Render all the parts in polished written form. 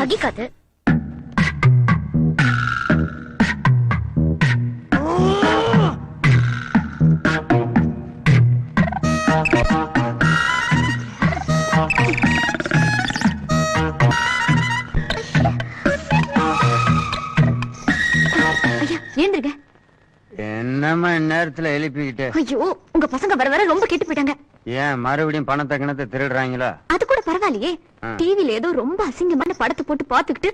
தகிக்காது. ஏந்திருங்க. என்னம்மா நேரத்துல எழுப்பிக்கிட்டு? ஐயோ, உங்க பசங்க வர வர ரொம்ப கெட்டு போயிட்டாங்க. ஏன் மறுபடியும் பணத்தை கிணத்தை திருடுறாங்களா? அது கூட பரவாயில்லையே. டிவில ஏதோ ரொம்ப அசிங்கமான படத்தை போட்டு பாத்துக்கிட்டு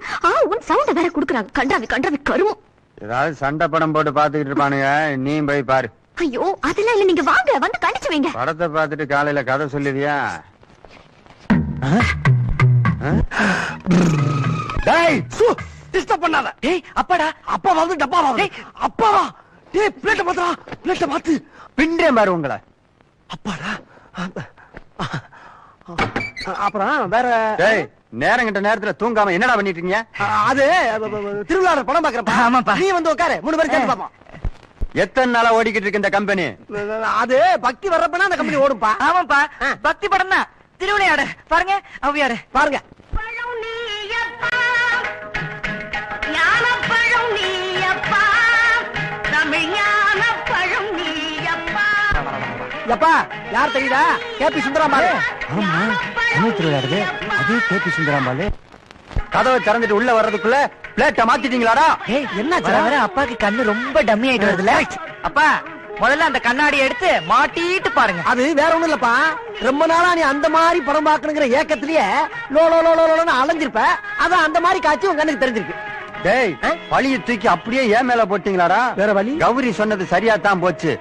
உன் சவுண்ட வேற குடுக்குறாங்க. கண்டாவி கருமம். ஏதாவது சண்டை படம் போட்டு பாத்துக்கிட்டு இருப்பானுங்க, நீ போய் பாரு. ஐயோ, அதெல்லாம் இல்ல, நீங்க வாங்க, வந்து கண்டிச்சு வைங்க. படத்தை பாத்துட்டு காலையில கதை சொல்லுவியா? டிஸ்டர்ப் பண்ணாத. டேய் அப்பாடா, அப்பா வந்து டப்பா வா. டேய் அப்பாவா? டேய் பிளேட்ட மாத்துடா, பிளேட்ட மாத்து. பின்றே பாரு உங்களை. அப்பாடா. அப்புறம் வேற டேய், நேரங்கிட்ட நேரத்துல தூங்காம என்னடா பண்ணிட்டு இருக்கீங்க? அது திருவிழா படம் பாக்குறப்பா. ஆமாப்பா. நீ வந்து உட்காரு, 3 பேரும் சேர்ந்து பாப்போம். எத்தனை நாளா ஓடிக்கிட்டு இருக்கு இந்த கம்பெனி? அது பக்தி வர்றப்பனா அந்த கம்பெனி ஓடும்பா. ஆமாப்பா, பக்தி படம் தான். திருவிளையாடு பாருங்க, அவ்வியாரு பாருங்க. எப்பா யார் தெரியுதா? கேபி சுந்தராம்பாள். ஆமா, திருவிளையாடுது அதே கேபி சுந்தராம்பாள். கதவை திறந்துட்டு உள்ள வர்றதுக்குள்ள பிளேட்ட மாத்திட்டீங்களாடா? என்ன அப்பாக்கு கண்ணு ரொம்ப டம்மி ஆயிட்டு வருதுல. அப்பா முதல்ல அந்த கண்ணாடி எடுத்து மாட்டிட்டு பாருங்க. அது வேற ஒண்ணும் இல்லப்பா, ரொம்ப நாளா நீ அந்த மாதிரி படம் பாக்கணுங்கிற ஏக்கத்திலேயே லோ லோ லோ லோன்னு அலைஞ்சிருப்ப. அதான் அந்த மாதிரி காட்சி உங்க கண்ணுக்கு தெரிஞ்சிருக்கு. டேய், பழிய தூக்கி அப்படியே ஏன் மேல போட்டீங்களாடா? வேற வழி? கௌரி சொன்னது சரியா தான் போச்சு.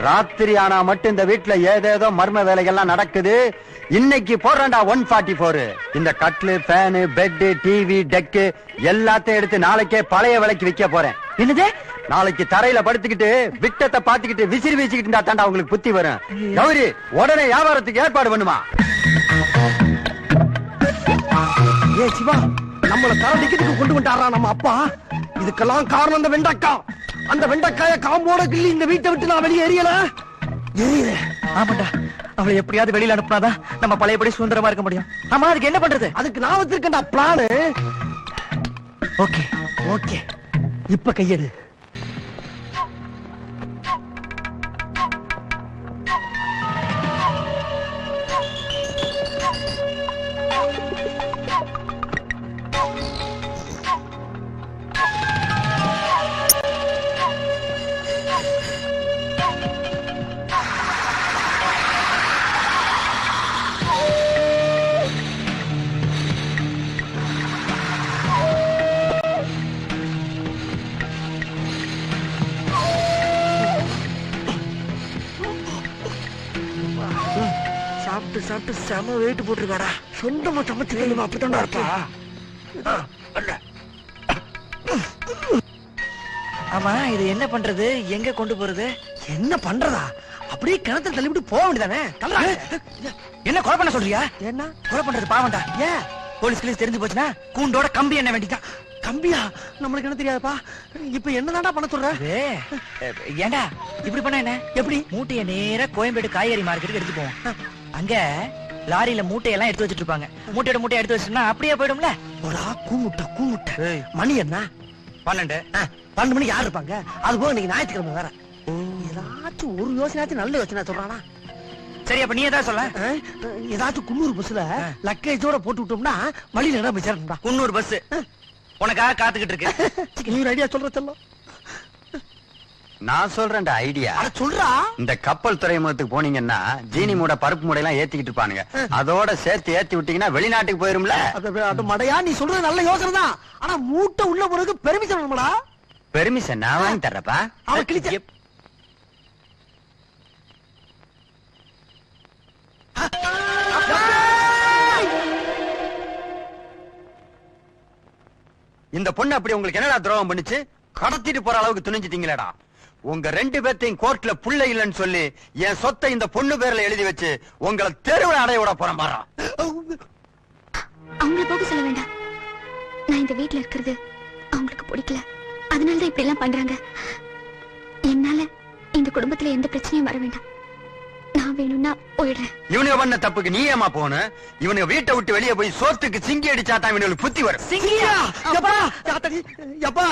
ராத்திரி ஆனா மட்டும் இந்த வீட்டுல ஏதேதோ மர்ம வேலைகள்லாம் நடக்குது. இன்னைக்கு போடுறா 144. இந்த கட்லு, ஃபேனு, பெட், டிவி, டெக்கு எல்லாத்தையும் எடுத்து நாளைக்கே பழைய விலைக்கு விற்க போறேன். என்னது? நாளைக்கு தரையில படுத்துக்கிட்டு விட்டத்தை பாத்துக்கிட்டு விசிறி வீசிக்கிட்டு இருந்தா தாண்டா உங்களுக்கு புத்தி வரும். கௌரி உடனே வியாபாரத்துக்கு ஏற்பாடு பண்ணுமா? ஏ சிவா, நம்மள தரடிக்கிறதுக்கு கொண்டு வந்துட்டாரா நம்ம அப்பா. இதுக்கெல்லாம் காரணம் அந்த வெண்டக்காய். அந்த வெண்டக்காய காம்போட கிள்ளி இந்த வீட்டை விட்டு நான் வெளியே எரியல. ஆமாண்டா, அவளை எப்படியாவது வெளியில அனுப்புனாதான் நம்ம பழையபடி சுதந்திரமா இருக்க முடியும். ஆமா, அதுக்கு என்ன பண்றது? அதுக்கு நான் வச்சிருக்கேன்டா பிளான். ஓகே ஓகே, இப்ப கையெடு. சாப்பிட்டு செம வெயிட் போட்டுருக்காடா. சொந்தமா சமைச்சு அப்படித்தான் இருப்பா. ஆமா, இது என்ன பண்றது? எங்க கொண்டு போறது? என்ன பண்றதா? அப்படியே கிணத்துல தள்ளிவிட்டு போக வேண்டியதானே? என்ன கொலை பண்ண சொல்றியா? என்ன கொலை பண்றது பாவண்டா. ஏன் போலீஸ்க்கு தெரிஞ்சு போச்சுன்னா கூண்டோட கம்பி என்ன வேண்டிதான். கம்பியா? நம்மளுக்கு என்ன தெரியாதுப்பா. இப்ப என்னதான்டா பண்ண சொல்ற? ஏண்டா இப்படி பண்ண என்ன? எப்படி? மூட்டைய நேரா கோயம்பேடு காய்கறி மார்க்கெட்டுக்கு எடுத்து போவோம். அங்க லாரியில மூட்டையெல்லாம் எடுத்து வச்சிட்டு இருப்பாங்க. மூட்டையை எடுத்து வச்சுட்டா அப்படியே போயிடும்ல. ஒரு கூமுட்டை மணி என்ன? 12. 12 மணிக்கு யாரு இருப்பாங்க? அது போக இன்னைக்கு ஞாயிற்றுக்கிழமை வேற. ஏதாச்சும் ஒரு யோசனையாச்சும் நல்ல யோசனை சொல்றானா? சரி, அப்ப நீ ஏதாவது சொல்ல. ஏதாச்சும் குன்னூர் பஸ்ல லக்கேஜோட போட்டு விட்டோம்னா வழியில இடம் போய் சேரணும்டா. குன்னூர் பஸ் உனக்காக காத்துக்கிட்டு இருக்கு. நீ ஐடியா சொல்ற செல்லம். நான் சொல்றேன் ஐடியா. சொல்றா. இந்த கப்பல் துறைமுகத்துக்கு போனீங்கன்னா ஜீனி மூட பருப்பு மூடையெல்லாம் ஏத்திக்கிட்டு இருப்பானுங்க. அதோட சேர்த்து ஏத்தி விட்டீங்கன்னா வெளிநாட்டுக்கு போயிரும்ல. அது மடையா, நீ சொல்றது நல்ல யோசனை தான். ஆனா மூட்டை உள்ள போறதுக்கு பெர்மிஷன் வேணும்டா. பெர்மிஷன் நான் வாங்கி தர்றப்பா. அவன் கிழிச்ச இந்த பொண்ணு அப்படி உங்களுக்கு என்னடா துரோகம் பண்ணுச்சு? கடத்திட்டு போற அளவுக்கு துணிஞ்சிட்டீங்களேடா. உங்க 2 பேர்த்தையும் கோர்ட்ல புள்ள இல்லன்னு சொல்லி என் சொத்தை இந்த பொண்ணு பேர்ல எழுதி வச்சு உங்களை தெருவில் அடைய விட போறேன் பாரா. அவங்கள போக சொல்ல வேண்டாம். நான் இந்த வீட்டுல இருக்கிறது அவங்களுக்கு பிடிக்கல. அதனாலதான் இப்படி எல்லாம் பண்றாங்க. என்னால இந்த குடும்பத்துல எந்த பிரச்சனையும் வர வேண்டாம். நான் நான் வேணும்னா போயிடுறேன். இவனுங்க பண்ண தப்புக்கு நீ ஏமா போன? இவனுங்க வீட்டை விட்டு வெளியே போய் சோத்துக்கு சிங்கி அடிச்சாதான் இவனுக்கு புத்தி வரும். சிங்கியா எப்பா எப்பா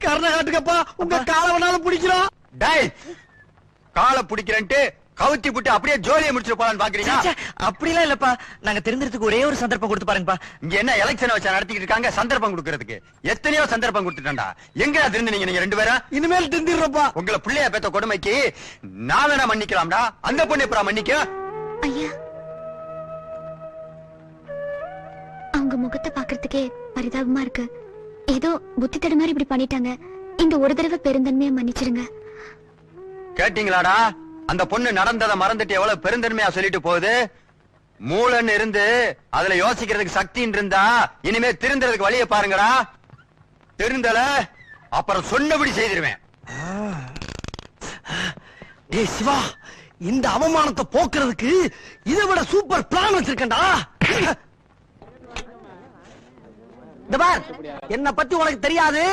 கர்நாடகப்பா உங்க காலை வேணாலும் பிடிக்கிறோம். டேய் காலை பிடிக்கிறேன்ட்டு கவுத்தி புட்டு அப்படியே ஜோலியை முடிச்சுட்டு போலான்னு பாக்குறீங்க? அப்படிலாம் இல்லப்பா, நாங்க தெரிஞ்சிருத்துக்கு ஒரே ஒரு சந்தர்ப்பம் கொடுத்து பாருங்கப்பா. இங்க என்ன எலெக்ஷன் வச்சா நடத்திக்கிட்டு இருக்காங்க? சந்தர்ப்பம் கொடுக்கறதுக்கு எத்தனையோ சந்தர்ப்பம் கொடுத்துட்டான்டா. எங்க திருந்தீங்க நீங்க ரெண்டு பேரும்? இனிமேல் திருந்திடுறப்பா. உங்களை பிள்ளைய பெத்த கொடுமைக்கு நான் வேணா மன்னிக்கலாம்டா, அந்த பொண்ணு எப்பரா மன்னிக்க? ஐயா, அவங்க முகத்தை பாக்குறதுக்கே பரிதாபமா இருக்கு. ஏதோ புத்தி தடு மாதிரி இப்படி பண்ணிட்டாங்க. இந்த ஒரு தடவை பெருந்தன்மையா மன்னிச்சிருங்க. கேட்டீங்களாடா? அந்த பொண்ணு நடந்ததை மறந்துட்டு எவ்வளவு பெருந்தன்மையா சொல்லிட்டு போகுது. மூளைன்னு இருந்து அதுல யோசிக்கிறதுக்கு சக்தி இருந்தா இனிமே திருந்துறதுக்கு வழிய பாருங்கடா. திருந்தல அப்புறம் சொன்னபடி செய்திருவேன். டேய் சிவா, இந்த அவமானத்தை போக்குறதுக்கு இதை விட சூப்பர் பிளான் வச்சிருக்கேன்டா. இந்த பார், என்ன பத்தி உனக்கு தெரியாது.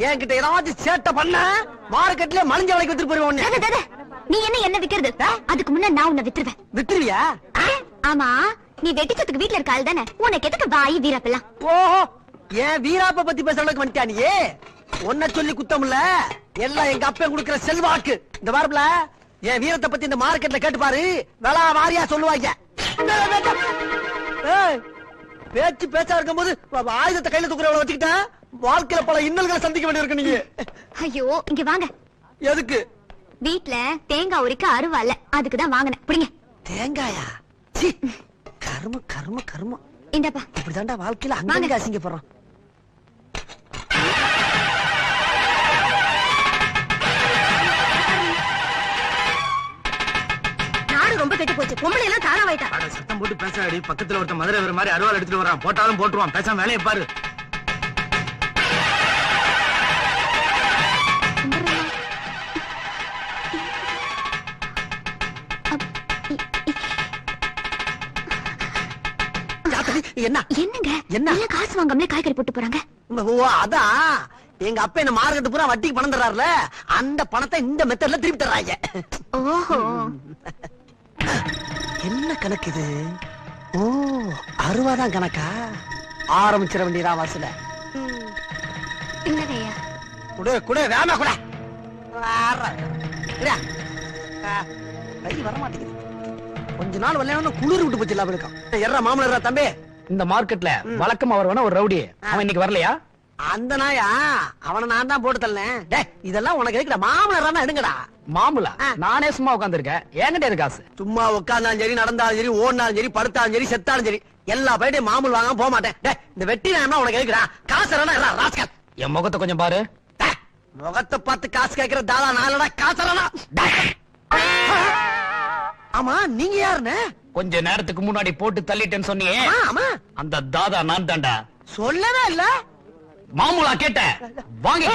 என்கிட்ட ஏதாவது சேட்டை பண்ண மார்க்கெட்ல மலிஞ்ச விலைக்கு வித்துட்டு போயிருவோம். நீ என்ன விக்கிறது? அதுக்கு முன்ன நான் உன்னை வித்துருவேன். வித்துருவியா? ஆமா, நீ வெட்டிச்சத்துக்கு வீட்டுல இருக்க ஆள் தானே. உனக்கு எதுக்கு வாய் வீராப்பெல்லாம்? ஓஹோ, ஏன் வீராப்ப பத்தி பேசுற அளவுக்கு வந்துட்டியா நீ? உன்னை சொல்லி குத்தம்ல, எல்லாம் எங்க அப்பா கொடுக்கிற செல்வாக்கு. இந்த வாரப்ல என் வீரத்தை பத்தி இந்த மார்க்கெட்ல கேட்டு பாரு, விலா வாரியா சொல்லுவாங்க. பேச்சு பேச்சா இருக்கும் போது ஆயுதத்தை கையில தூக்குறவளை வச்சுக்கிட்டா வாழ்க்கையில பல இன்னல்களை சந்திக்க வேண்டியிருக்கு நீங்க. ஐயோ, இங்க வாங்க. எதுக்கு? வீட்ல தேங்காய் உரிக்க அருவால, அதுக்குதான் வாங்கினேன். புடிங்க. தேங்காயா? கர்ம கர்ம கர்ம. இந்தப்பா. இப்படிதான்டா வாழ்க்கையில அங்க அசிங்கப்படுறோம். நாடு ரொம்ப கெட்டு போச்சு. பொம்பளை எல்லாம் தாராவாயிட்டா. சத்தம் போட்டு பேசாடி. பக்கத்துல ஒருத்த மதுரை வர மாதிரி அருவாள் எடுத்துட்டு வரான். போட்டாலும் போட்டுருவான். பேசாம வேலையை பாரு. என்ன என்னங்க என்ன காசு வாங்காமலே காய்கறி போட்டு போறாங்க? ஓ, அதான் எங்க அப்பா என்ன மார்க்கெட் பூரா வட்டிக்கு பணம் தர்றாருல, அந்த பணத்தை இந்த மெத்தட்ல திருப்பி தர்றாங்க. ஓஹோ, என்ன கணக்கு இது? ஓ, அறுவாதான் கணக்கா? ஆரம்பிச்சிட வேண்டியதா வாசல. இல்லையா? குடு குடு, வேமா கூட வர மாட்டேங்குது. கொஞ்ச நாள் வரல குளிர் விட்டு போச்சு. இருக்கும் எர்ற மாமலரா தம்பி. இந்த மார்க்கெட்ல வழக்கமா வருவான ஒரு ரவுடி, அவன் இன்னைக்கு வரலையா? அந்த நாயா, அவனை நான் தான் போட்டு தள்ளேன். இதெல்லாம் உனக்கு எதுக்குடா? மாமலரா எடுங்கடா. மாமுலா? நானே சும்மா உட்கார்ந்திருக்கேன். என்கிட்ட இருக்கு காசு. சும்மா உட்கார்ந்தாலும் சரி, நடந்தாலும் சரி, ஓடினாலும் சரி, படுத்தாலும் சரி, செத்தாலும் சரி, எல்லா பைட்டையும் மாமூல் வாங்காம போக மாட்டேன். இந்த வெட்டி நான் உனக்கு எதுக்குடா? காசு ராஸ்கல். என் முகத்தை கொஞ்சம் பாரு. முகத்தை பார்த்து காசு கேட்கிற தாதா நாளடா காசு. ஆமா, நீங்க யாருன்னு கொஞ்ச நேரத்துக்கு முன்னாடி போட்டு தள்ளிட்டேன்னு சொன்னியே, ஆமா அந்த தாதா நான் தாண்டா. சொல்லவே இல்ல. மாமுலா கேட்ட வாங்க.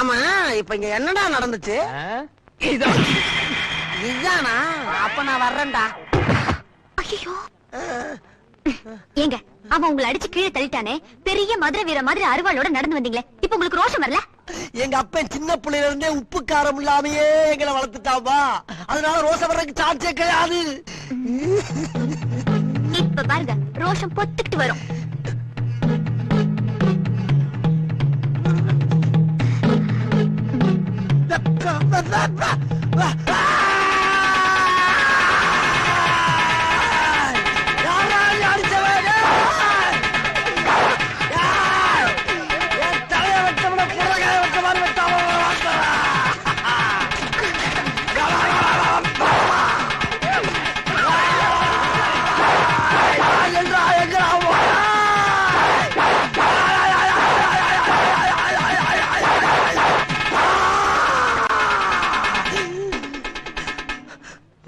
ஆமா, இப்ப இங்க என்னடா நடந்துச்சு? இதானா? அப்ப நான் வர்றேன்டா. ஐயோ, ஏங்க அவன் உங்களை அடிச்சு கீழே தள்ளிட்டானே, பெரிய மதுரை வீர மாதிரி அருவாளோட நடந்து வந்தீங்களே, இப்ப உங்களுக்கு ரோஷம் வரல? எங்க அப்பன் சின்ன பிள்ளையில இருந்தே உப்பு காரம் இல்லாமையே எங்களை வளர்த்துட்டாப்பா. அதனால ரோஷம் வர்றதுக்கு சான்ஸே கிடையாது. இப்ப பாருங்க, ரோஷம் பொத்துக்கிட்டு வரும்.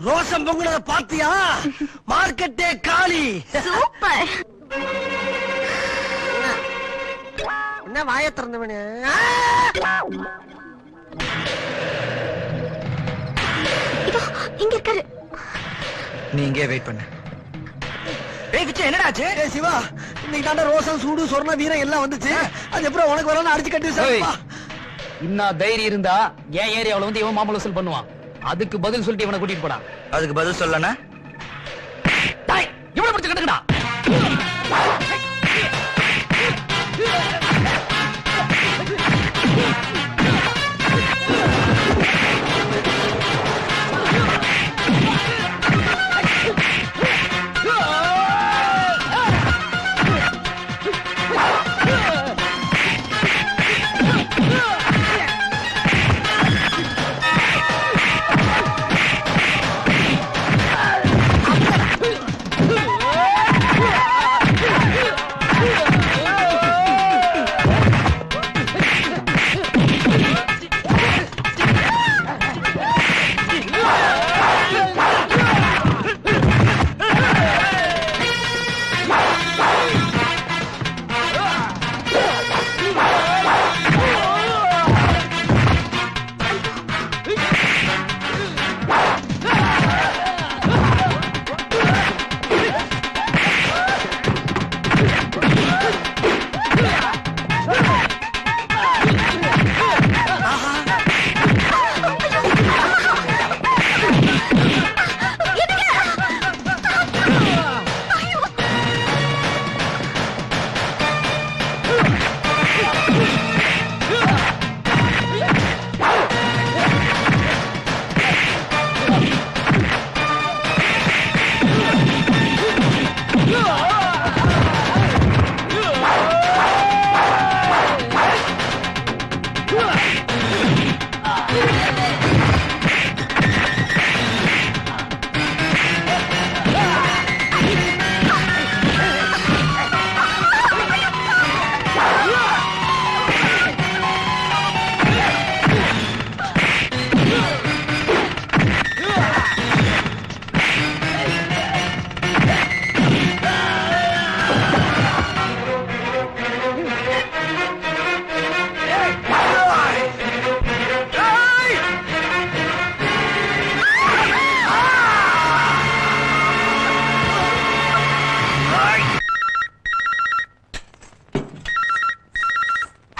ரோஷம் பொங்குனத பாத்தியா? மார்க்கெட்டே காலி. சூப்பர். என்ன வாய திறந்தவனே? இங்க இருக்காரு. நீ இங்கே வெயிட் பண்ணு. ஏய் விச்சு, என்னடா ஆச்சு? சிவா, இன்னைக்கு தாண்டா ரோசம் சூடு சொர்ண வீரம் எல்லாம் வந்துச்சு. அது எப்பறம் உனக்கு வரணும் அடிச்சு கட்டி வச்சிருப்பா. இன்னும் தைரியம் இருந்தா என் ஏரியாவுல வந்து இவன் மாமூல் வசூல் பண்ணுவான். அதுக்கு பதில் சொல்லிட்டு இவனை கூட்டிட்டு போடா. அதுக்கு பதில் சொல்லனா இவனை பிடிச்சு கட்டுக்கடா.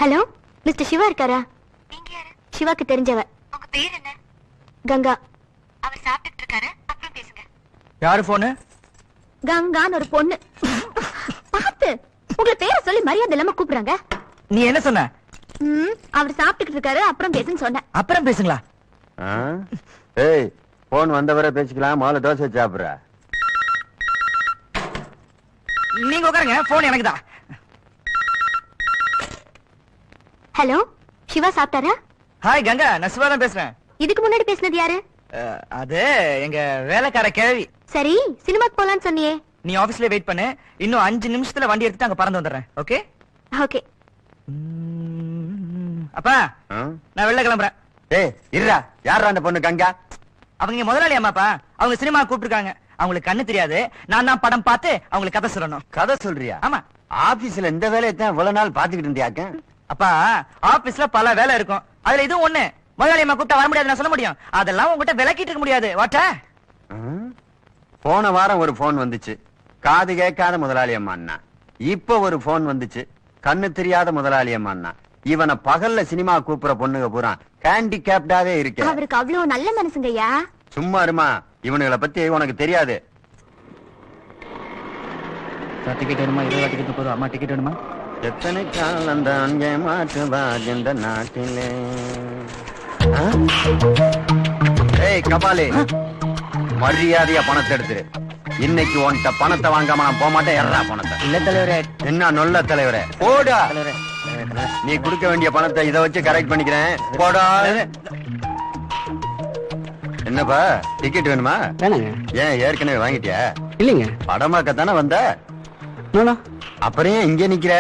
ஹலோ, மிஸ்டர் சிவா இருக்காரா? சிவாக்கு தெரிஞ்சவ. உங்க பேர் என்ன? கங்கா. அவர் சாப்பிட்டுட்டு இருக்காரு, அப்புறம் பேசுங்க. யாரு போனு? கங்கான்னு ஒரு பொண்ணு. பாத்து உங்க பேரை சொல்லி மரியாதை இல்லாம கூப்பிடுறாங்க. நீ என்ன சொன்ன? அவர் சாப்பிட்டுட்டு இருக்காரு, அப்புறம் பேசுன்னு சொன்னேன். அப்புறம் பேசுங்களா? ஏய், போன் வந்தவரை பேசிக்கலாம். முதல்ல தோசை சாப்பிடுற. நீங்க உட்காருங்க, போன் எனக்கு தான். ஹலோ, சிவா சாப்பிட்டாரா? ஹாய் கங்கா, நான் சிவா தான் பேசுறேன். இதுக்கு முன்னாடி பேசினது யாரு? அது எங்க வேலைக்கார கிழவி. சரி, சினிமாக்கு போலான்னு சொன்னியே. நீ ஆபீஸ்ல வெயிட் பண்ணு, இன்னும் 5 நிமிஷத்துல வண்டி எடுத்துட்டு அங்க பறந்து வந்துடுறேன். Okay okay. அப்பா, நான் வெளில கிளம்புறேன். ஏய் இருடா, யாரா அந்த பொண்ணு கங்கா? அவங்க முதலாளி அம்மாப்பா, அவங்க சினிமா கூப்பிட்டுருக்காங்க. அவங்களுக்கு கண்ணு தெரியாது, நான் தான் படம் பார்த்து அவங்களுக்கு கதை சொல்லணும். கதை சொல்றியா? ஆமா. ஆபீஸ்ல இந்த வேலையை தான் இவ்வளவு நாள் பாத்துக்கிட்டு இருந்தியாக்க? அப்பா, ஆபீஸ்ல பல வேலை இருக்கும், அதுல இதுவும் ஒண்ணு. முதலாளி அம்மா கூப்பிட்டா வர முடியாது நான் சொல்ல முடியும், அதெல்லாம் உங்ககிட்ட விளக்கிட்டு இருக்க முடியாது. வாட்ட போன வாரம் ஒரு போன் வந்துச்சு, காது கேட்காத முதலாளி அம்மா. இப்ப ஒரு போன் வந்துச்சு, கண்ணு தெரியாத முதலாளி அம்மா. இவனை பகல்ல சினிமா கூப்பிடுற பொண்ணுங்க பூரா ஹேண்டிகேப்டாவே இருக்கு. அவருக்கு அவ்வளவு நல்ல மனசுங்கய்யா. சும்மா இருமா, இவனுங்களை பத்தி உனக்கு தெரியாது. டிக்கெட் வேணுமா? 20 டிக்கெட் போதும். அம்மா டிக்கெட் வேணுமா? எத்தனை காலம் தான் ஏமாற்றுவார் இந்த நாட்டிலே. ஏய் கபாலி, மரியாதையா பணத்தை எடுத்துரு. இன்னைக்கு உன்கிட்ட பணத்தை வாங்காம நான் போக மாட்டேன். எறா பணத்தை. இல்ல தலைவரே. என்ன நொல்ல தலைவரே? போடா. நீ கொடுக்க வேண்டிய பணத்தை இதை வச்சு கரெக்ட் பண்ணிக்கிறேன். போடா. என்னப்பா, டிக்கெட் வேணுமா? வேணாங்க. ஏன் ஏற்கனவே வாங்கிட்டியா? இல்லைங்க. படமாக்கத்தானே வந்த? அப்புறம் ஏன் இங்க நிக்கிற?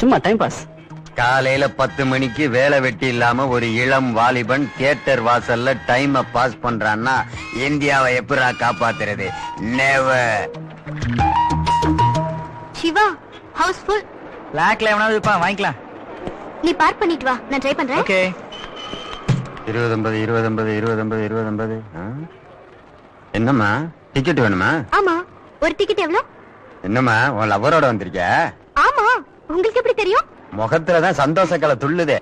சும்மா டைம் பாஸ். காலையில 10 மணிக்கு வேலை வெட்டி இல்லாம ஒரு இளம் வாலிபன் தியேட்டர் வாசல்ல டைம் பாஸ் பண்றான்னா இந்தியாவை எப்படா காப்பாத்துறது? நெவர். Siva, house full. பிளாக்ல எவனாவது இருப்பா, வாங்கிக்கலாம். நீ பார்க் பண்ணிட்டு வா, நான் ட்ரை பண்றேன். ஓகே. 20 20 20 20 20. என்னம்மா, டிக்கெட் வேணுமா? ஆமா. ஒரு டிக்கெட் எவ்வளவு? என்னம்மா உன் லவ்வரோட வந்திருக்க? ஆமா, உங்களுக்கு எப்படி தெரியும்? முகத்துலதான் சந்தோஷக்கலை துள்ளுதே.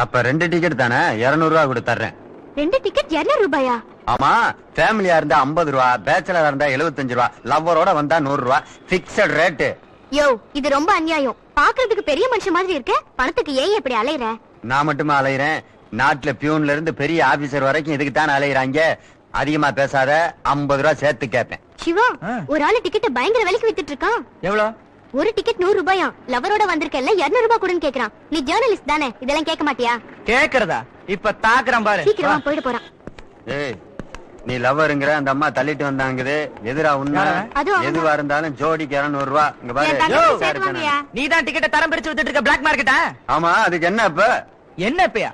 அப்ப 2 டிக்கெட் தானே, 200 ரூபா கொடுத்துறேன். 2 டிக்கெட் 200 ரூபாயா? ஆமா, ஃபேமிலியா இருந்தா 50 ரூபா, பேச்சலரா இருந்தா 75 ரூபா, லவ்வரோட வந்தா 100 ரூபா, பிக்சட் ரேட்டு. யோ, இது ரொம்ப அநியாயம். பாக்குறதுக்கு பெரிய மனுஷன் மாதிரி இருக்க, பணத்துக்கு ஏன் இப்படி அலையற? நான் மட்டுமா அலையிறேன்? நாட்டுல பியூன்ல இருந்து பெரிய ஆபீசர் வரைக்கும் இதுக்கு தானே அலையிறாங்க. அதிகமா பேசாத, 50 ரூபா சேர்த்து கேட்பேன். சிவா, ஒரு ஆளு டிக்கெட் பயங்கர விலைக்கு வித்துட்டு இருக்கான். எவ்வளோ? ஒரு டிக்கெட் 100 ரூபாயா? லவரோட வந்திருக்கல 200 ரூபாய் கொடுன்னு கேக்குறான். நீ ஜர்னலிஸ்ட் தானே, இதெல்லாம் கேட்க மாட்டியா? கேக்குறதா? இப்ப தாக்குறான் பாரு. சீக்கிரமா போயிட போறான். ஏய், நீ லவ்வருங்கிற அந்த அம்மா தள்ளிட்டு வந்தாங்குது. எதிரா உண்மை. அதுவும் எதுவா இருந்தாலும் ஜோடிக்கு 200 ரூபா. இங்க பாரு. என் தங்கச்சி சேர்த்துவாங்கயா? நீ தான் டிக்கெட்டை தரம் பிரிச்சு வித்துட்டு இருக்க பிளாக் மார்க்கெட்டா? ஆமா, அதுக்கு என்ன இப்ப? என்ன இப்பயா?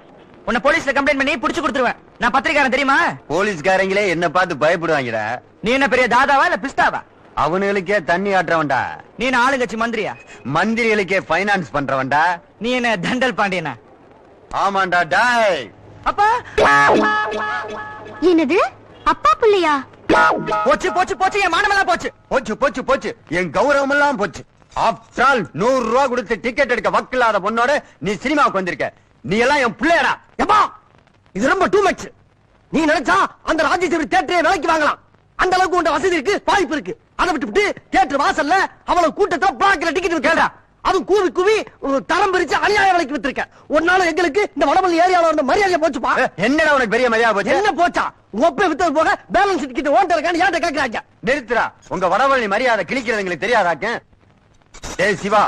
உன்னை போலீஸ்ல கம்ப்ளைண்ட் பண்ணி புடிச்சு கொடுத்துருவேன். நான் பத்திரிக்காரன் தெரியுமா? போலீஸ்காரங்களே என்ன பார்த்து பயப்படுவாங்கடா. நீ என்ன பெரிய தாதாவா இல்ல பிஸ்தாவா? அவனுங்களுக்கே தண்ணி ஆட்டுறவன்டா. நீ என்ன ஆளுங்கட்சி மந்திரியா? மந்திரிகளுக்கே பைனான்ஸ் பண்றவன்டா. நீ என்ன தண்டல் பாண்டியனா? ஆமாண்டா டாய். அப்பா என்னது? அப்பா புள்ளையா? போச்சு போச்சு போச்சு, என் மானமெல்லாம் போச்சு. போச்சு போச்சு போச்சு, என் கௌரவம் எல்லாம் போச்சு. ஆஃப்டர் ஆல் 100 ரூபா கொடுத்து டிக்கெட் எடுக்க வக்கில்லாத பொண்ணோட நீ சினிமாவுக்கு வந்திருக்க. நீ எல்லாம் என் பிள்ளையடா. எப்பா, இது ரொம்ப டூ மச். நீ நினைச்சா அந்த ராஜேஸ்வரி தியேட்டரை விலைக்கு வாங்கலாம். அந்த அளவுக்கு உண்ட வசதி இருக்கு, வாய்ப்பு இருக்கு. அதை விட்டு தியேட்டர் வாசல்ல அவ்வளவு கூட்டத்துல பிளாக்ல டிக்கெட் கேட்டா, அதுவும் கூவி கூவி தரம் பிரிச்சு அநியாய விலைக்கு வித்திருக்க. ஒரு நாள் எங்களுக்கு இந்த வடமல்லி ஏரியால இருந்த மரியாதையை போச்சுப்பா. என்னடா உனக்கு பெரிய மரியாதை போச்சு? என்ன போச்சா? ஒப்பே வித்தது போக பேலன்ஸ் டிக்கெட் ஓட்ட இருக்கான்னு யார்ட்ட கேக்குறாங்க? நிறுத்துறா. உங்க வடவள்ளி மரியாதை கிழிக்கிறது எங்களுக்கு தெரியாதாக்க? ஏய் சிவா,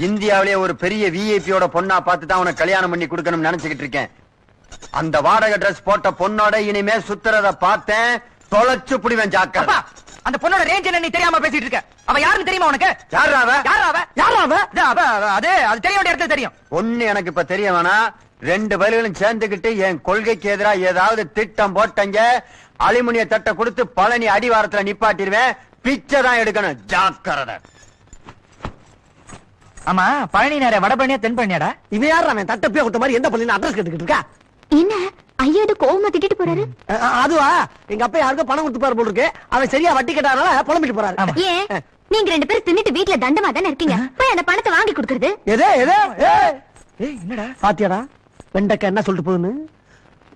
இந்தியாவிலேயே ஒரு பெரிய விஐபியோட பொண்ணா பார்த்து தான் உனக்கு கல்யாணம் பண்ணி கொடுக்கணும்னு நினைச்சுக்கிட்டு இருக்கேன். அந்த வாடகை டிரஸ் போட்ட பொண்ணோட இனிமே சுத்துறத பார்த்தேன், தொலைச்சு புடிவேன் ஜாக்கிரதை. அந்த பொண்ணோட ரேஞ்ச் என்ன நீ தெரியாம பேசிட்டு இருக்க? அவ யாருன்னு தெரியுமா உனக்கு? யாரா அவ? அது தெரிய வேண்டிய இடத்துல தெரியும். ஒண்ணு எனக்கு இப்ப தெரிய வேணாம். 2 பேர்களும் சேர்ந்துகிட்டு என் கொள்கைக்கு எதிரா ஏதாவது திட்டம் போட்டங்க, அலுமினிய தட்டை கொடுத்து பழனி அடிவாரத்துல நிப்பாட்டிடுவேன். பிச்சை தான் எடுக்கணும், ஜாக்கிரதை. ஆமா, பழனி நேர வடபழனியா தென்பழனியாடா? இவன் யாரா? அவன் தட்டப்பே கொடுத்த மாதிரி எந்த பள்ளின்னு அட்ரஸ் கேட்டுக்கிட்டு இருக்கா? என்ன ஐயா இது கோவமா திட்டிட்டு போறாரு? அதுவா, எங்க அப்பா யாருக்கும் பணம் கொடுத்து பாரு போல இருக்கு. அவன் சரியா வட்டி கட்டாதனால புலம்பிட்டு போறாரு. ஏன் நீங்க 2 பேரும் தின்னுட்டு வீட்ல தண்டமா தானே இருக்கீங்க? போய் அந்த பணத்தை வாங்கி கொடுக்கறது. என்னடா பாத்தியாடா வெண்டைக்கா என்ன சொல்லிட்டு போகுன்னு?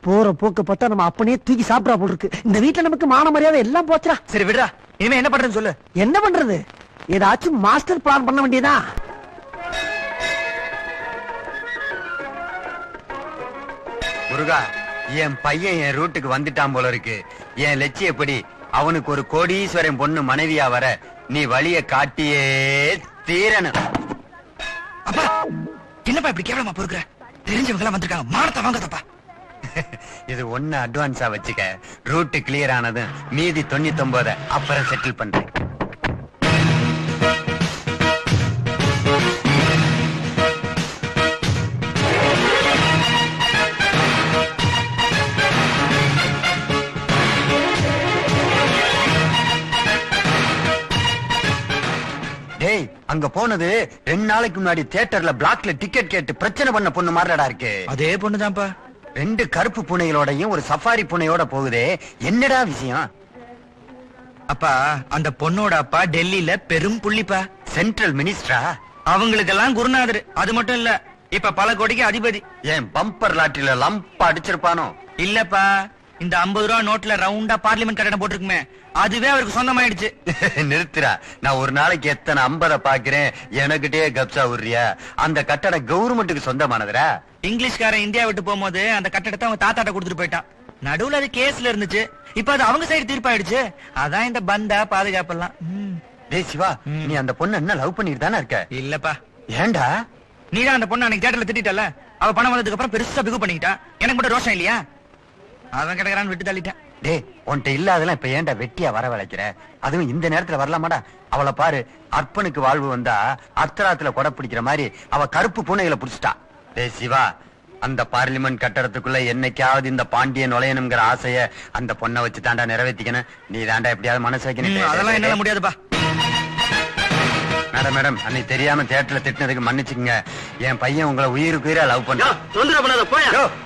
போற போக்கு பார்த்தா நம்ம அப்பனே தூக்கி சாப்பிடா போல இருக்கு. இந்த வீட்டுல நமக்கு மான மரியாதை எல்லாம் போச்சுடா. சரி விடுறா, இனிமே என்ன பண்றதுன்னு சொல்லு. என்ன பண்றது? ஏதாச்சும் மாஸ்டர் பிளான் பண்ண வேண்டியதா? முருகா, என் பையன் என் ரூட்டுக்கு வந்துட்டான் போல இருக்கு. என் லட்சியப்படி அவனுக்கு ஒரு கோடீஸ்வரன் பொண்ணு மனைவியா வர நீ வழிய காட்டியே தீரணும். அப்பா, என்னப்பா இப்படி கேவலமா பொறுக்குற? தெரிஞ்சவங்க எல்லாம் வந்திருக்காங்க, மானத்தை வாங்கதப்பா. இது ஒண்ணு அட்வான்ஸா வச்சுக்க. ரூட் கிளியர் ஆனதும் மீதி 99 அப்புறம் செட்டில் பண்றேன். டேய், அங்க போனது 2 நாளைக்கு முன்னாடி தியேட்டர்ல பிளாக்ல டிக்கெட் கேட்டு பிரச்சனை பண்ண பொண்ணு மாதிரிடா இருக்கு. அதே பொண்ணுதான்ப்பா. 2 கருப்பு பூனைகளோடையும் ஒரு சஃபாரி பூனையோட போகுதே, என்னடா விஷயம்? அப்பா, அந்த பொண்ணோட அப்பா டெல்லியில பெரும் புள்ளிப்பா. சென்ட்ரல் மினிஸ்டரா? அவங்களுக்கெல்லாம் குருநாதர். அது மட்டும் இல்ல, இப்ப பல கோடிக்கு அதிபதி. ஏன் பம்பர் லாட்டில லம்ப் அடிச்சிருப்பானோ? இல்லப்பா, இந்த 50 ரூபா நோட்ல ரவுண்டா பார்லிமெண்ட் கட்டணம் போட்டிருக்குமே, அதுவே அவருக்கு சொந்தமாயிடுச்சு. நிறுத்துறா. நான் ஒரு நாளைக்கு எத்தனை 50 பாக்குறேன், எனக்கிட்டே கப்சா உரியா? அந்த கட்டடம் கவர்மெண்ட்டுக்கு சொந்தமானதுரா. இங்கிலீஷ்காரன் இந்தியா விட்டு போகும்போது அந்த கட்டடத்தை அவங்க தாத்தாட்ட கொடுத்துட்டு போயிட்டான். நடுவுல அது கேஸ்ல இருந்துச்சு, இப்ப அது அவங்க சைடு தீர்ப்பாயிடுச்சு. அதான் இந்த பந்தா பாதுகாப்பெல்லாம். டேய் சிவா, நீ அந்த பொண்ணு என்ன லவ் பண்ணிட்டு தானே இருக்க? இல்லப்பா. ஏண்டா? நீதான் அந்த பொண்ணு அன்னைக்கு தியேட்டர்ல திட்டல. அவ பணம் வந்ததுக்கு அப்புறம் பெருசா பிகு பண்ணிட்டா. எனக்கு மட்டும் ரோஷம் இல்லையா? அவன் கிடக்குறான்னு விட்டு தள்ளிட்டேன். டேய், உன்கிட்ட இல்லாதெல்லாம் இப்ப ஏன்டா வெட்டியா வரவழைக்கிற? அதுவும் இந்த நேரத்துல வரலாமாடா? அவளை பாரு, அற்பனுக்கு வாழ்வு வந்தா அர்த்தராத்துல கொடை பிடிக்கிற மாதிரி அவ கருப்பு பூனைகளை புடிச்சிட்டா. டேய் சிவா, அந்த பார்லிமெண்ட் கட்டடத்துக்குள்ள என்னைக்காவது இந்த பாண்டியன் நுழையணுங்கிற ஆசைய அந்த பொண்ணை வச்சு தாண்டா நிறைவேற்றிக்கணும். நீ தாண்டா எப்படியாவது மனசு வைக்கணும். அதெல்லாம் என்னால முடியாதுப்பா. மேடம், அன்னைக்கு தெரியாம தியேட்டர்ல திட்டினதுக்கு மன்னிச்சுக்கங்க. என் பையன் உங்களை உயிருக்கு உயிரா லவ் பண்ண.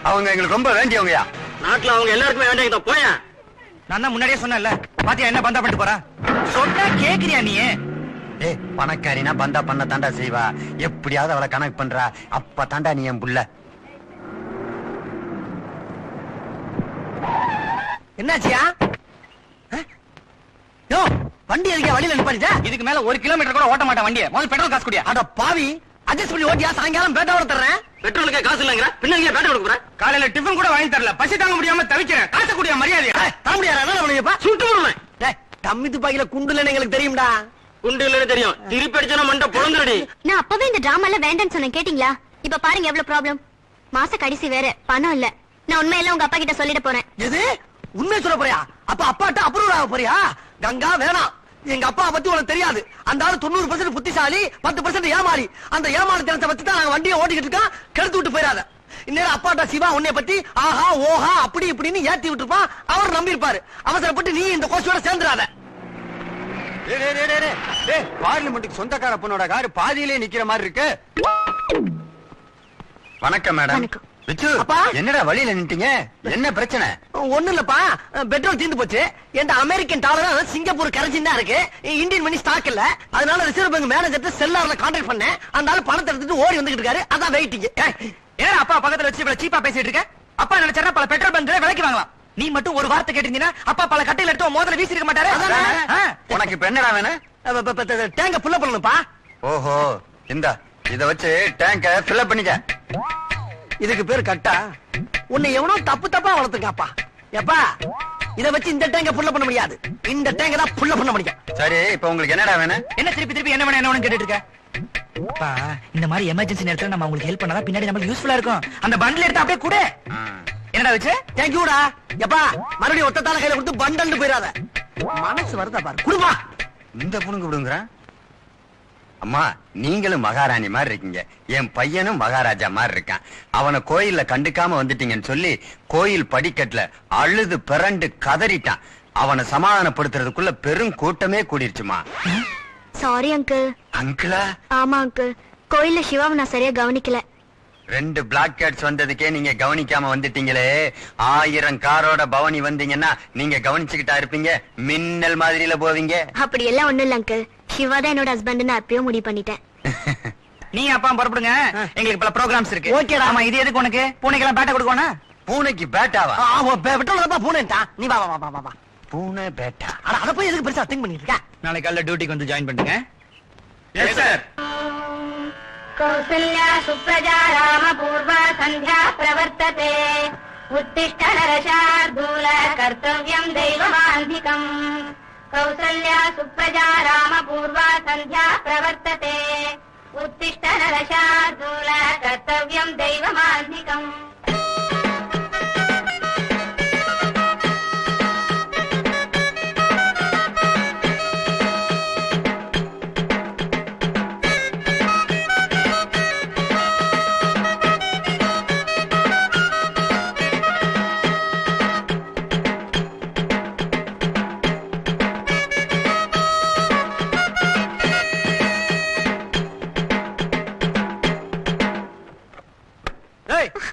அவங்க எங்களுக்கு ரொம்ப வேண்டியவங்கயா. நாட்டுல அவங்க எல்லாருக்குமே வேண்டிய போய. நான் தான் முன்னாடியே சொன்னேன்ல, பாத்தியா என்ன பந்தா பண்ணிட்டு போறா? சொன்னா கேக்குறியா நீ? டேய் பணக்காரினா பந்தா பண்ண தாண்டா செய்வா, எப்படியாவது அவளை கணக்கு பண்றா, அப்ப தாண்டா நீ என் புள்ள. என்னாச்சியா? யோ வண்டி எதுக்கே வழியில நிப்பாட்டிட்ட? இதுக்கு மேல 1 கிலோமீட்டர் கூட ஓட்ட மாட்டேன் வண்டியை. முதல்ல பெட்ரோல் காசு குடியா. அட பாவி, அட்ஜஸ்ட் பண்ணி ஓட்டியா, சாயங்காலம் பேட்டாவோட தர்றேன். பெட்ரோலுக்கே காசு இல்லங்கிற பின்ன நீங்க பேட்டை கொடுக்குற. காலையில டிஃபன் கூட வாங்கி தரல, பசி தாங்க முடியாம தவிக்கிறேன். காசு குடியா மரியாதையா. தாமடியாரா என்ன பண்ணுவீப்பா? சுட்டு விடுவேன். டேய் டம்மி துப்பாக்கில குண்டு இல்லைன்னு எங்களுக்கு தெரியும்டா. குண்டு இல்லன்னு தெரியும், திருப்பி அடிச்சா மண்டை பொழந்துடி. நான் அப்பவே இந்த டிராமா எல்லாம் வேண்டாம்னு சொன்னேன், கேட்டீங்களா? இப்ப பாருங்க எவ்வளவு ப்ராப்ளம். மாச கடைசி வேற, பணம் இல்ல. நான் உண்மையெல்லாம் உங்க அப்பா கிட்ட சொல்லிட போறேன். எது உண்மையை சொல்ல போறியா? அப்ப அப்பாட்ட அப்ரூவ் ஆக போறியா? கங்கா வேணாம், எங்க அப்பா பத்தி உனக்கு தெரியாது. அந்த ஆளு 90% புத்திசாலி, 10% ஏமாறி. அந்த ஏமாறு தினத்தை வச்சு தான் நாங்க வண்டியை ஓட்டிக்கிட்டு இருக்கோம். கெடுத்து விட்டு போயிடாத. இந்நேரம் அப்பாட்ட சிவா உன்னை பத்தி ஆஹா ஓஹா அப்படி இப்படின்னு ஏத்தி விட்டுருப்பான். அவர் நம்பி இருப்பாரு. அவசரப்பட்டு நீ இந்த கோஷோட சேர்ந்துடாத. பார்லிமெண்ட்டுக்கு சொந்தக்கார பொண்ணோட காரு பாதியிலே நிக்கிற மாதிரி இருக்கு. வணக்கம் மேடம். வணக்கம். விச்சு, அப்பா. என்னடா வழியில நின்ட்டீங்க? என்ன பிரச்சனை? ஒண்ணு இல்லப்பா, பெட்ரோல் தீர்ந்து போச்சு. என் அமெரிக்கன் டாலரும் சிங்கப்பூர் கரன்சி தான் இருக்கு. இந்தியன் மணி ஸ்டாக் இல்ல. அதனால ரிசர்வ் பேங்க் மேனேஜர் செல்லார்ல கான்டாக்ட் பண்ணேன். அந்த ஆளு பணத்தை எடுத்துட்டு ஓடி வந்துகிட்டு இருக்காரு. அதான் வெயிட்டிங். ஏன் அப்பா பக்கத்துல வச்சு இவ்வளவு சீப்பா பேசிட்டு இருக்க? அப்பா நினைச்சா பல பெட்ரோல் பங்க்ல விலைக்கு வாங்கலாம். நீ மட்டும் ஒரு வார்த்தை கேட்டிருந்தீங்கன்னா அப்பா பல கட்டையில எடுத்து மோதல வீசி இருக்க மாட்டாரு. அதானே? உனக்கு இப்ப என்னடா வேணும்? டேங்க ஃபுல்லா பண்ணணும்ப்பா. ஓஹோ, இந்தா இத வச்சு டேங்க ஃபில் பண்ணிக்க. இதுக்கு பேரு கட்டா? உன்னை எவனோ தப்பு தப்பா வளர்த்துக்காப்பா. எப்பா இத வச்சு இந்த டேங்க ஃபுல்லா பண்ண முடியாது. இந்த டேங்க தான் ஃபுல்லா பண்ண முடியும். சரி, இப்ப உங்களுக்கு என்னடா வேணும்? என்ன திருப்பி திருப்பி என்ன வேணும் என்ன வேணும் கேட்டுட்டு இருக்க? அப்பா இந்த மாதிரி எமர்ஜென்சி நேரத்துல நம்ம உங்களுக்கு ஹெல்ப் பண்ணாதான் பின்னாடி நமக்கு யூஸ்ஃபுல்லா இருக்கும். அந்த பண்டில் எடுத்து அப்படியே கூட. என்னடா வச்சு? தேங்க்யூடா. எப்பா மறுபடியும் ஒத்தத்தால கையில கொடுத்து பண்டல்னு போயிடாத. மனசு வருதா பாரு, குடுப்பா. இந்த புணுங்க விடுங்கிறான். அம்மா, நீங்களும் மகாராணி மாதிரி இருக்கீங்க. என் பையனும் மகாராஜா மாதிரி இருக்கான். அவனை கோயில்ல கண்டுக்காம வந்துட்டீங்கன்னு சொல்லி கோயில் படிக்கட்டுல அழுது பிறண்டு கதறிட்டான். அவனை சமாதானப்படுத்துறதுக்குள்ள பெரும் கூட்டமே கூடிருச்சுமா. Sorry uncle. அங்கிளா? ஆமா அங்கிள், கோயில்ல சிவாவை நான் சரியா கவனிக்கல. 2 பிளாக் கேட்ஸ் வந்ததுக்கே நீங்க கவனிக்காம வந்துட்டீங்களே. 1000 காரோட பவனி வந்தீங்கன்னா நீங்க கவனிச்சுக்கிட்டா இருப்பீங்க. மின்னல் மாதிரில போவீங்க. அப்படி எல்லாம் ஒண்ணும் இல்ல அங்கிள். சிவா தான் என்னோட ஹஸ்பண்ட் நான் அப்பயே முடிவு பண்ணிட்டேன். நீ அப்பா புறப்படுங்க, எங்களுக்கு பல ப்ரோகிராம்ஸ் இருக்கு. ஓகேடா. ஆமா, இது எதுக்கு உனக்கு? பூனைக்கெல்லாம் பேட்டை கொடுக்கணும். பூனைக்கு பேட்டாவா? பெட்ரோல் தான் பூனேன்டா. நீ வா வா வா வா வா. பூனை பேட்டா? அட அத போய் எதுக்கு பெருசா திங்க் பண்ணிட்டு இருக்க? நாளைக்கு காலைல டியூட்டிக்கு வந்து ஜாயின் பண்ணுங்க. Yes sir. कौसल्या सुप्रजा रामपूर्वा सन्ध्या प्रवर्तते उत्तिष्ठ नरशार्दूल कर्तव्यम् दैवमान्धिकम् कौसल्या सुप्रजा रामपूर्वा सन्ध्या प्रवर्तते उत्तिष्ठ नरशार्दूल कर्तव्यम् दैवमान्धिकम्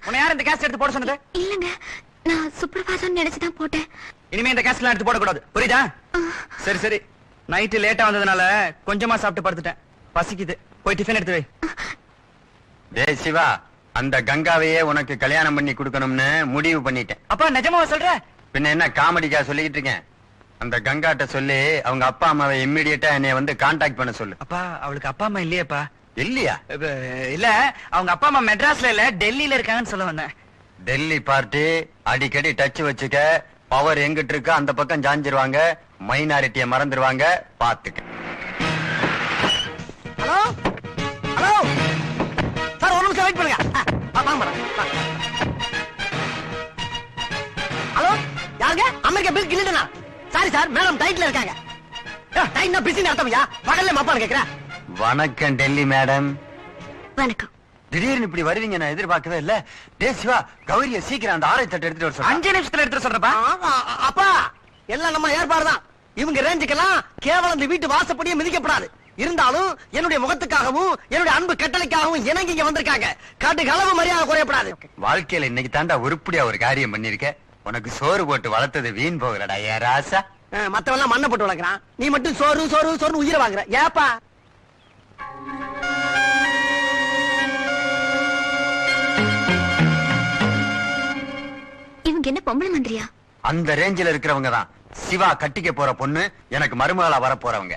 உன்னை யார் இந்த கேஸ் எடுத்து போட சொன்னது? இல்லங்க, நான் சுப்ரபாதம் நினைச்சுதான் போட்டேன். இனிமே இந்த கேஸ் எல்லாம் எடுத்து போடக்கூடாது, புரியுதா? சரி சரி, நைட்டு லேட்டா வந்ததுனால கொஞ்சமா சாப்பிட்டு படுத்துட்டேன். பசிக்குது, போய் டிஃபன் எடுத்து வை. டேய் சிவா, அந்த கங்காவையே உனக்கு கல்யாணம் பண்ணி கொடுக்கணும்னு முடிவு பண்ணிட்டேன். அப்பா நிஜமாவா சொல்ற? பின்ன என்ன காமெடிக்கா சொல்லிக்கிட்டு இருக்கேன்? அந்த கங்காட்ட சொல்லி அவங்க அப்பா அம்மாவை இம்மிடியட்டா என்னைய வந்து கான்டாக்ட் பண்ண சொல்லு. அப்பா அவளுக்கு அப்பா அம்மா இல்லையேப்பா. இல்லையா? இல்ல, அவங்க அப்பா அம்மா மெட்ராஸ்ல இல்ல டெல்லியில இருக்காங்கன்னு சொல்ல வந்தேன். டெல்லி பார்ட்டி அடிக்கடி டச் வச்சுக்க. பவர் எங்கிட்டு இருக்கு அந்த பக்கம் ஜாஞ்சிருவாங்க. மைனாரிட்டிய மறந்துருவாங்க, பாத்துக்க. ஹலோ ஹலோ சார், ஒரு நிமிஷம் வெயிட் பண்ணுங்க. வாங்க மேடம். ஹலோ யாருங்க? அமெரிக்கா பில் கிளிடனா? சாரி சார், மேடம் டைட்ல இருக்காங்க. டைட்னா பிஸி அர்த்தம்யா. பகல்ல மாப்பான்னு கேக்குறேன். வணக்கம் டெல்லி மேடம். வணக்கம். திடீர்னு இப்படி வருவீங்க நான் எதிர்பார்க்கவே இல்ல. டே சிவா, கௌரிய சீக்கிரம் அந்த ஆரை தட்டு எடுத்துட்டு வர சொல்றேன். 5 நிமிஷத்துல எடுத்து சொல்றப்பா. அப்பா எல்லாம் நம்ம ஏற்பாடுதான். இவங்க ரேஞ்சுக்கெல்லாம் கேவலம் இந்த வீட்டு வாசப்படியே மிதிக்கப்படாது. இருந்தாலும் என்னுடைய முகத்துக்காகவும் என்னுடைய அன்பு கட்டளைக்காகவும் இணங்கி இங்க வந்திருக்காங்க. காட்டு களவு மரியாதை குறையப்படாது. வாழ்க்கையில இன்னைக்கு தாண்டா உருப்படியா ஒரு காரியம் பண்ணிருக்க. உனக்கு சோறு போட்டு வளர்த்தது வீண் போகலடா ஏ ராசா. மத்தவெல்லாம் மண்ணை போட்டு வளர்க்கறான். நீ மட்டும் சோறு சோறு சோறு உயிரை வாங்குற. ஏப்பா நீங்க என்ன பொம்பளை மந்திரியா? அந்த ரேஞ்சில இருக்கிறவங்க தான் சிவா கட்டிக்க போற பொண்ணு, எனக்கு மருமகளா வர போறவங்க.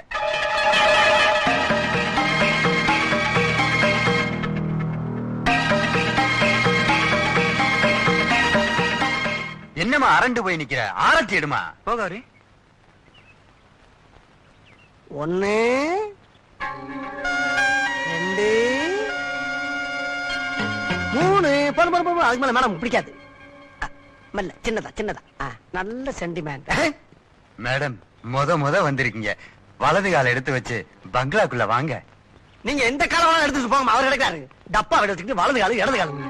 என்னமா அரண்டு போய் நிக்கிற? ஆரத்தி எடுமா. போகாரு 1 2 3 போடு. அதுக்கு மேல மேடம் பிடிக்காது. மெல்ல, சின்னதா. நல்ல சென்டிமெண்ட். மேடம், முத வந்திருக்கீங்க. வலது கால எடுத்து வச்சு பங்களாக்குள்ள வாங்க. நீங்க எந்த காலம் வேணாலும் எடுத்துட்டு போங்க, அவர் எடுக்கிறாரு. டப்பா எடுத்துக்கிட்டு வலது காலம் இடது காலம்.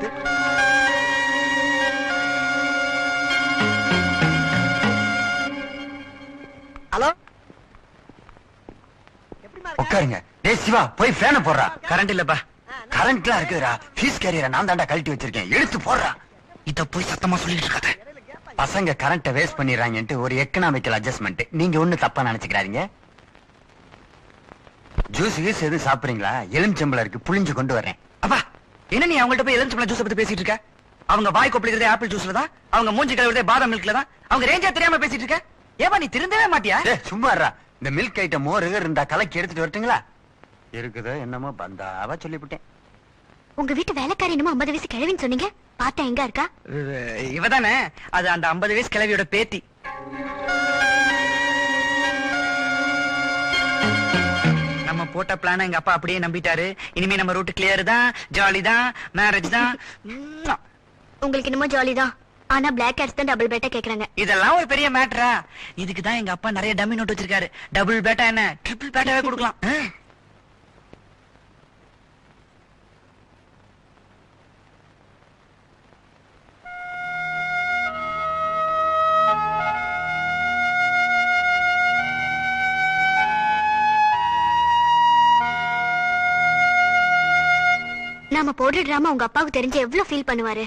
ஹலோ, உட்காருங்க. டேய் சிவா, போய் ஃபேனை போடுறா. கரண்ட் இல்லப்பா. கரண்ட்லாம் இருக்குதுடா. ஃபீஸ் கேரியரை நான் தாண்டா கழட்டி வச்சிருக்கேன், எடுத்து போடுறா. இத போய் சத்தமா சொல்லிட்டு இருக்காத. பசங்க கரண்ட வேஸ்ட் பண்ணிடுறாங்கன்ட்டு ஒரு எக்கனாமிக்கல் அட்ஜஸ்ட்மெண்ட். நீங்க ஒண்ணு தப்பா நினைச்சுக்கிறாதீங்க. ஜூஸ் கீஸ் எதுவும் சாப்பிடுறீங்களா? எலுமிச்சம்பளம் இருக்கு, புளிஞ்சு கொண்டு வரேன். அப்பா, என்ன நீ அவங்கள்ட்ட போய் எலுமிச்சம்பழம் ஜூஸ் பத்தி பேசிட்டு இருக்க? அவங்க வாய் கொப்பளிக்கிறதே ஆப்பிள் ஜூஸ்ல தான், அவங்க மூஞ்சி கழுவுறதே பாதாம் மில்க்ல தான். அவங்க ரேஞ்சா தெரியாம பேசிட்டு இருக்க. ஏப்பா நீ திருந்தவே மாட்டியா? டேய் சும்மா இருடா. இந்த மில்க் ஐட்டம் மோர் இருந்தா கலக்கி எடுத்துட்டு வரட்டுங்களா? இருக்குதோ என்னமோ பந்தாவா சொல்லிவிட்டேன். உங்க வீட்டு வேலைக்காரி என்னமோ 50 வயசு கிழவின்னு சொன்னீங்க. பார்த்தா எங்க இருக்கா? இவதானே, அது அந்த 50 வயசு கிழவியோட பேத்தி. நம்ம போட்ட பிளான எங்க அப்பா அப்படியே நம்பிட்டாரு. இனிமே நம்ம ரூட் கிளியர் தான், ஜாலி தான், மேரேஜ் தான். உங்களுக்கு என்னமோ ஜாலி தான். ஆனா பிளாக் கேட்ஸ் தான் டபுள் பேட்டா கேக்குறாங்க. இதெல்லாம் ஒரு பெரிய மேட்டரா? இதுக்கு தான் எங்க அப்பா நிறைய டம்மி நோட் வச்சிருக்காரு. டபுள் பேட்டா என்ன, ட்ரிபிள் பேட்டாவே கொடுக்கலாம். நாம போடுற டிராமா உங்க அப்பாவுக்கு தெரிஞ்சு எவ்வளவு ஃபீல் பண்ணுவாரு.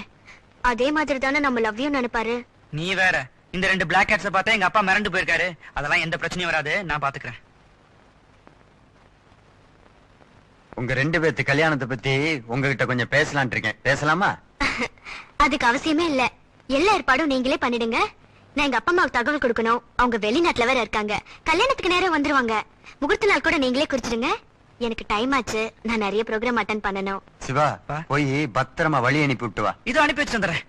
அதே மாதிரி தானே நம்ம லவ் யூ நினைப்பாரு. நீ வேற, இந்த 2 பிளாக் கேட்ஸ பார்த்தா எங்க அப்பா மிரண்டு போயிருக்காரு. அதெல்லாம் எந்த பிரச்சனையும் வராது, நான் பாத்துக்கிறேன். உங்க 2 பேத்து கல்யாணத்தை பத்தி உங்ககிட்ட கொஞ்சம் பேசலான் இருக்கேன். பேசலாமா? அதுக்கு அவசியமே இல்ல. எல்லா ஏற்பாடும் நீங்களே பண்ணிடுங்க. நான் எங்க அப்பா அம்மாவுக்கு தகவல் கொடுக்கணும். அவங்க வெளிநாட்டுல வேற இருக்காங்க. கல்யாணத்துக்கு நேரம் வந்துருவாங்க. முகூர்த்த நாள் கூட நீங்களே குறிச்சிடுங்க. எனக்கு டைம் ஆச்சு, நான் நிறைய ப்ரோக்ராம் அட்டெண்ட் பண்ணனும். சிவா, போய் பத்திரமா வழி அனுப்பி விட்டு வா. இதோ அனுப்பி வச்சு வந்துடுறேன்.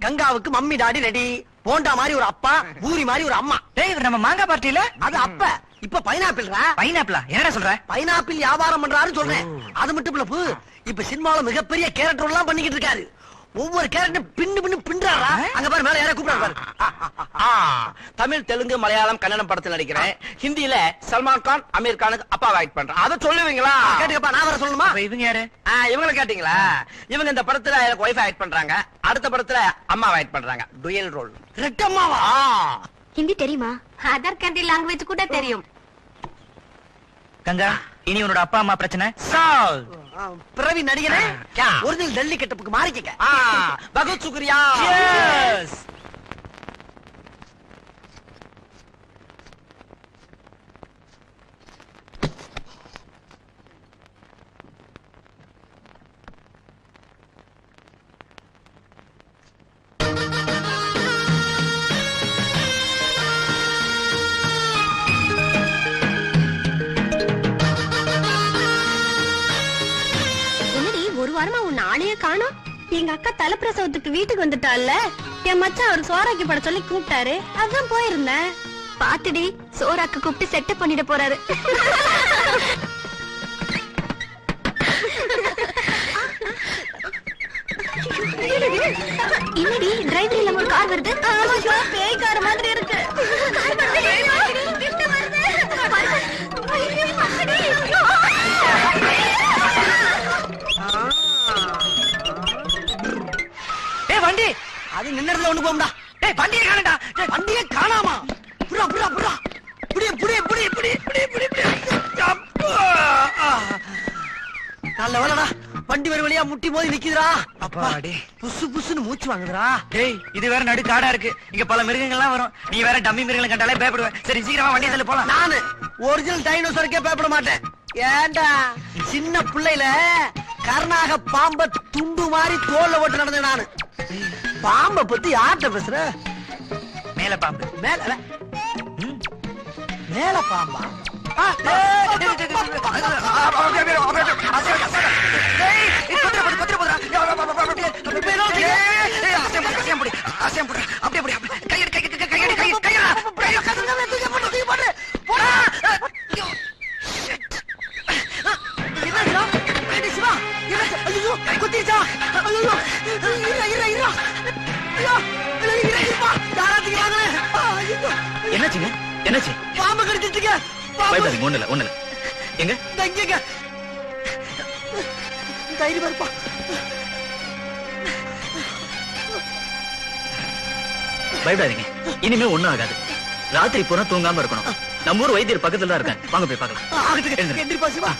கங்காவுக்கு மம்மி டாடி ரெடி. போண்டா மாதிரி ஒரு அப்பா, பூரி மாதிரி ஒரு அம்மா. டேய், இவர் நம்ம மாங்கா பார்ட்டில. அது அப்ப. இப்ப பைனாப்பிள்ரா. பைனாப்பிளா? என்னடா சொல்ற? பைனாப்பிள் வியாபாரம் பண்றாருன்னு சொல்றேன். அது மட்டும் இல்ல, இப்ப சினிமால மிகப்பெரிய கேரக்டர் எல்லாம் பண்ணிக்கிட்டு இருக்காரு. ஒவ்வொரு கேரக்டர் பின்னு பின்றாரா. அங்க பாரு, மேல யார கூப்பிடுறாரு. தமிழ், தெலுங்கு, மலையாளம், கன்னடம் படத்தில் நடிக்கிறேன். ஹிந்தியில சல்மான் கான், அமீர் கானுக்கு அப்பா ஆக்ட் பண்றேன். அதை சொல்லுவீங்களா? கேட்டுக்கப்பா, நான் வர சொல்லணுமா? அப்ப இவங்க யாரு? இவங்களை கேட்டீங்களா? இவங்க இந்த படத்துல எனக்கு ஒய்ஃப் ஆக்ட் பண்றாங்க. அடுத்த படத்துல அம்மா ஆக்ட் பண்றாங்க. Dual role. ரெட்டம்மாவா? ஹிந்தி தெரியுமா? அதர் கண்ட்ரி லாங்குவேஜ் கூட தெரியும். கங்கா, இனி உன்னோட அப்பா அம்மா பிரச்சனை சால்வ். பிறவி நடிகனே, ஒரிஜினல் டெல்லி கெட்டப்புக்கு மாறிக்க. பகத் சுக்ரியா. Cheers. வாரமா உன் ஆளையே காணோம். எங்க அக்கா தலைப்பிரசவத்துக்கு வீட்டுக்கு வந்துட்டால, என் மச்சான் அவர் சோறாக்கி பட சொல்லி கூப்பிட்டாரு. அதான் போயிருந்தேன். பாத்துடி, சோறாக்கு கூப்பிட்டு செட்டப் பண்ணிட போறாரு. என்னடி டிரைவர் இல்லாம ஒரு கார் வருது? பேய் கார் மாதிரி இருக்கு. வண்டி அது நின்னதுல ஒண்ணு போகும்டா. டேய், வண்டியை காணடா. வண்டியே காணாமா? புடா புடா புடா. புடி புடி புடி புடி புடி புடி புடி. நல்ல வேலைடா, வண்டி வர வழியா முட்டி மோதி நிக்குதுடா. அப்பா அப்பாடி. புசு புசுன்னு மூச்சு வாங்குதுடா. டேய் இது வேற நடு காடா இருக்கு, இங்க பல மிருகங்கள்லாம் வரும், நீ வேற டம்மி மிருகங்களை கண்டாலே பயப்படுவ. சரி சீக்கிரமா வண்டியை தள்ளி போலாம். நானு ஒரிஜினல் டைனோசருக்கே பயப்பட மாட்டேன். ஏண்டா சின்ன பிள்ளையில கர்நாக பாம்ப துண்டு மாதிரி தோல்ல ஓட்டு நடந்தேன் நானு. பாம்ப பத்தி யார்கிட்ட பேசுற? மேல பாம்பு. மேல மேல பாம்பா? என்னாச்சுங்க? என்னாச்சு? பாம்பு கடிச்சிட்டுங்க. பயப்படாதீங்க, ஒண்ணு இல்ல. எங்க? தைரியம் இருப்பா. பயப்படாதீங்க, இனிமே ஒண்ணும் ஆகாது. ராத்திரி பூரா தூங்காம இருக்கணும். நம்ம ஊர் வைத்தியர் பக்கத்துல தான் இருக்கேன், வாங்க போய் பார்க்கலாம். எந்திரிப்பா சிவா.